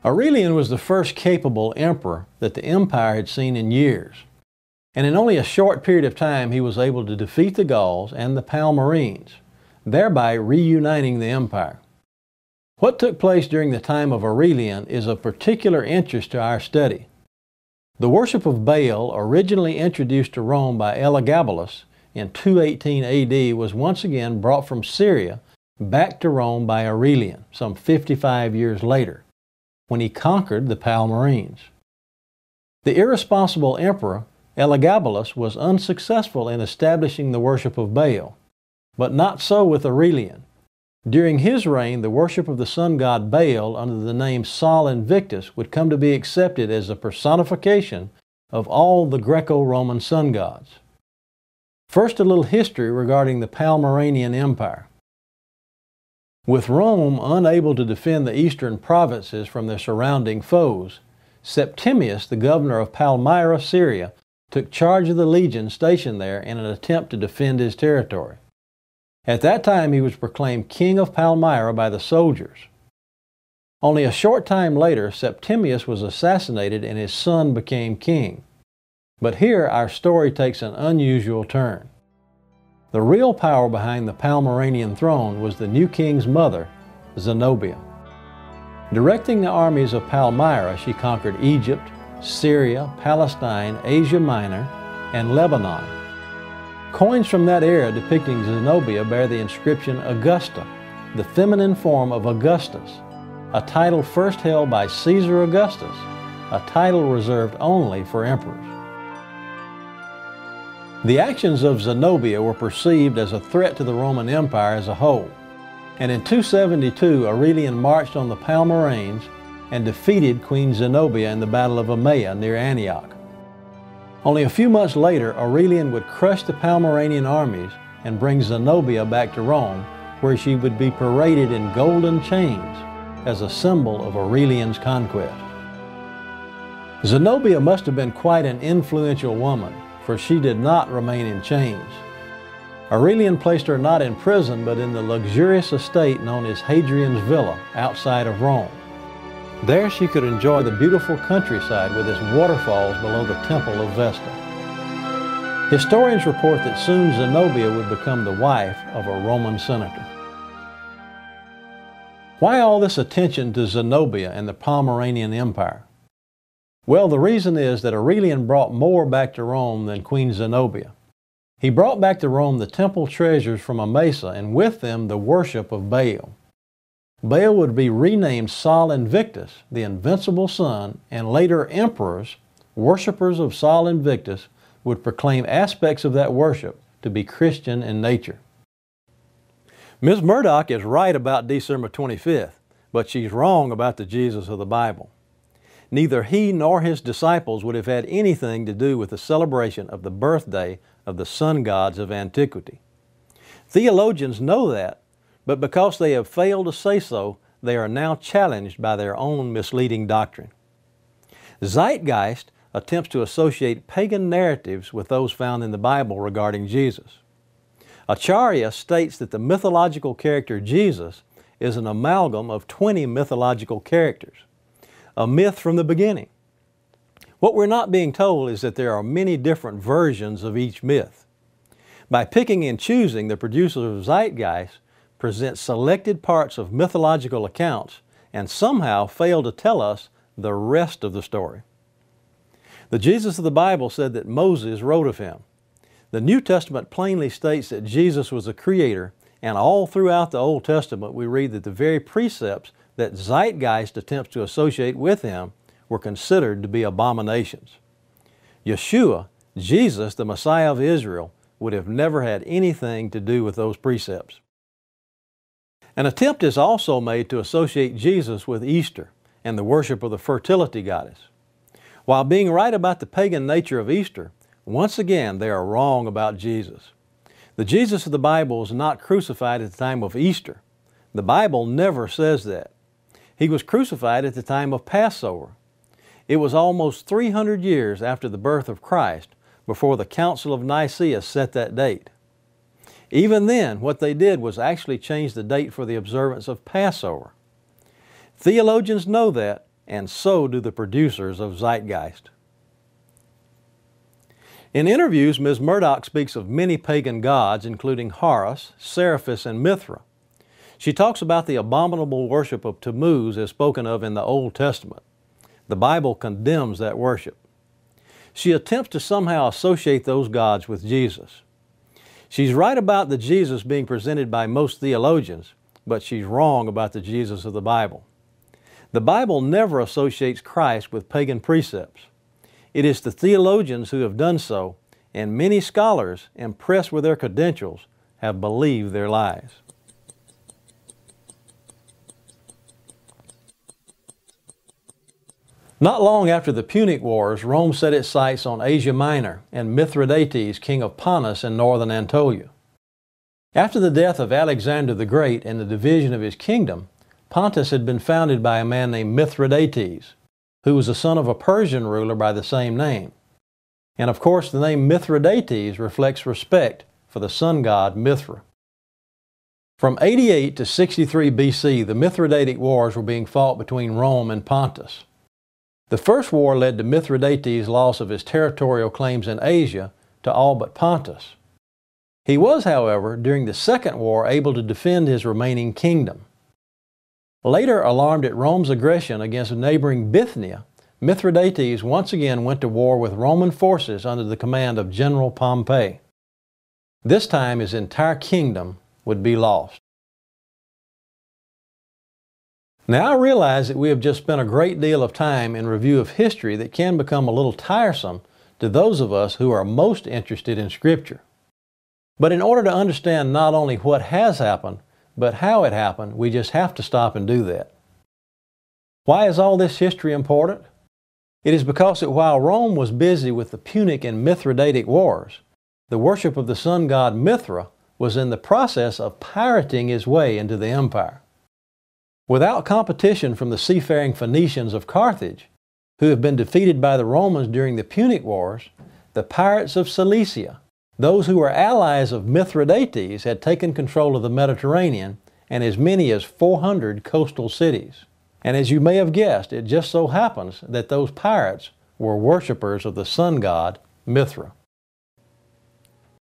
Aurelian was the first capable emperor that the empire had seen in years, and in only a short period of time he was able to defeat the Gauls and the Palmyrenes, thereby reuniting the empire. What took place during the time of Aurelian is of particular interest to our study. The worship of Baal, originally introduced to Rome by Elagabalus in 218 AD, was once again brought from Syria back to Rome by Aurelian some 55 years later, when he conquered the Palmyrenes. The irresponsible emperor Elagabalus was unsuccessful in establishing the worship of Baal, but not so with Aurelian. During his reign, the worship of the sun god Baal under the name Sol Invictus would come to be accepted as a personification of all the Greco-Roman sun gods. First, a little history regarding the Palmyrenian Empire. With Rome unable to defend the eastern provinces from their surrounding foes, Septimius, the governor of Palmyra, Syria, took charge of the legion stationed there in an attempt to defend his territory. At that time he was proclaimed king of Palmyra by the soldiers. Only a short time later, Septimius was assassinated and his son became king. But here our story takes an unusual turn. The real power behind the Palmyrenian throne was the new king's mother, Zenobia. Directing the armies of Palmyra, she conquered Egypt, Syria, Palestine, Asia Minor, and Lebanon. Coins from that era depicting Zenobia bear the inscription Augusta, the feminine form of Augustus, a title first held by Caesar Augustus, a title reserved only for emperors. The actions of Zenobia were perceived as a threat to the Roman Empire as a whole, and in 272 Aurelian marched on the Palmyrenes and defeated Queen Zenobia in the Battle of Emea near Antioch. Only a few months later, Aurelian would crush the Palmyrenian armies and bring Zenobia back to Rome, where she would be paraded in golden chains as a symbol of Aurelian's conquest. Zenobia must have been quite an influential woman, for she did not remain in chains. Aurelian placed her not in prison, but in the luxurious estate known as Hadrian's Villa outside of Rome. There she could enjoy the beautiful countryside with its waterfalls below the Temple of Vesta. Historians report that soon Zenobia would become the wife of a Roman senator. Why all this attention to Zenobia and the Palmyrenian Empire? Well, the reason is that Aurelian brought more back to Rome than Queen Zenobia. He brought back to Rome the temple treasures from Emesa, and with them the worship of Baal. Baal would be renamed Sol Invictus, the invincible sun, and later emperors, worshippers of Sol Invictus, would proclaim aspects of that worship to be Christian in nature. Ms. Murdoch is right about December 25th, but she's wrong about the Jesus of the Bible. Neither he nor his disciples would have had anything to do with the celebration of the birthday of the sun gods of antiquity. Theologians know that, but because they have failed to say so, they are now challenged by their own misleading doctrine. Zeitgeist attempts to associate pagan narratives with those found in the Bible regarding Jesus. Acharya states that the mythological character Jesus is an amalgam of 20 mythological characters, a myth from the beginning. What we're not being told is that there are many different versions of each myth. By picking and choosing, the producers of Zeitgeist present selected parts of mythological accounts and somehow fail to tell us the rest of the story. The Jesus of the Bible said that Moses wrote of him. The New Testament plainly states that Jesus was a creator, and all throughout the Old Testament we read that the very precepts that Zeitgeist attempts to associate with him were considered to be abominations. Yeshua, Jesus, the Messiah of Israel, would have never had anything to do with those precepts. An attempt is also made to associate Jesus with Easter and the worship of the fertility goddess. While being right about the pagan nature of Easter, once again they are wrong about Jesus. The Jesus of the Bible was not crucified at the time of Easter. The Bible never says that. He was crucified at the time of Passover. It was almost 300 years after the birth of Christ before the Council of Nicaea set that date. Even then, what they did was actually change the date for the observance of Passover. Theologians know that, and so do the producers of Zeitgeist. In interviews, Ms. Murdoch speaks of many pagan gods, including Horus, Seriphus, and Mithra. She talks about the abominable worship of Tammuz as spoken of in the Old Testament. The Bible condemns that worship. She attempts to somehow associate those gods with Jesus. She's right about the Jesus being presented by most theologians, but she's wrong about the Jesus of the Bible. The Bible never associates Christ with pagan precepts. It is the theologians who have done so, and many scholars, impressed with their credentials, have believed their lies. Not long after the Punic Wars, Rome set its sights on Asia Minor and Mithridates, king of Pontus and northern Anatolia. After the death of Alexander the Great and the division of his kingdom, Pontus had been founded by a man named Mithridates, who was the son of a Persian ruler by the same name. And of course, the name Mithridates reflects respect for the sun god Mithra. From 88 to 63 BC, the Mithridatic Wars were being fought between Rome and Pontus. The first war led to Mithridates' loss of his territorial claims in Asia to all but Pontus. He was, however, during the second war able to defend his remaining kingdom. Later, alarmed at Rome's aggression against neighboring Bithynia, Mithridates once again went to war with Roman forces under the command of General Pompey. This time his entire kingdom would be lost. Now I realize that we have just spent a great deal of time in review of history that can become a little tiresome to those of us who are most interested in Scripture. But in order to understand not only what has happened, but how it happened, we just have to stop and do that. Why is all this history important? It is because that while Rome was busy with the Punic and Mithridatic Wars, the worship of the sun god Mithra was in the process of pirating his way into the empire. Without competition from the seafaring Phoenicians of Carthage, who have been defeated by the Romans during the Punic Wars, the pirates of Cilicia, those who were allies of Mithridates, had taken control of the Mediterranean and as many as 400 coastal cities. And as you may have guessed, it just so happens that those pirates were worshippers of the sun god Mithra.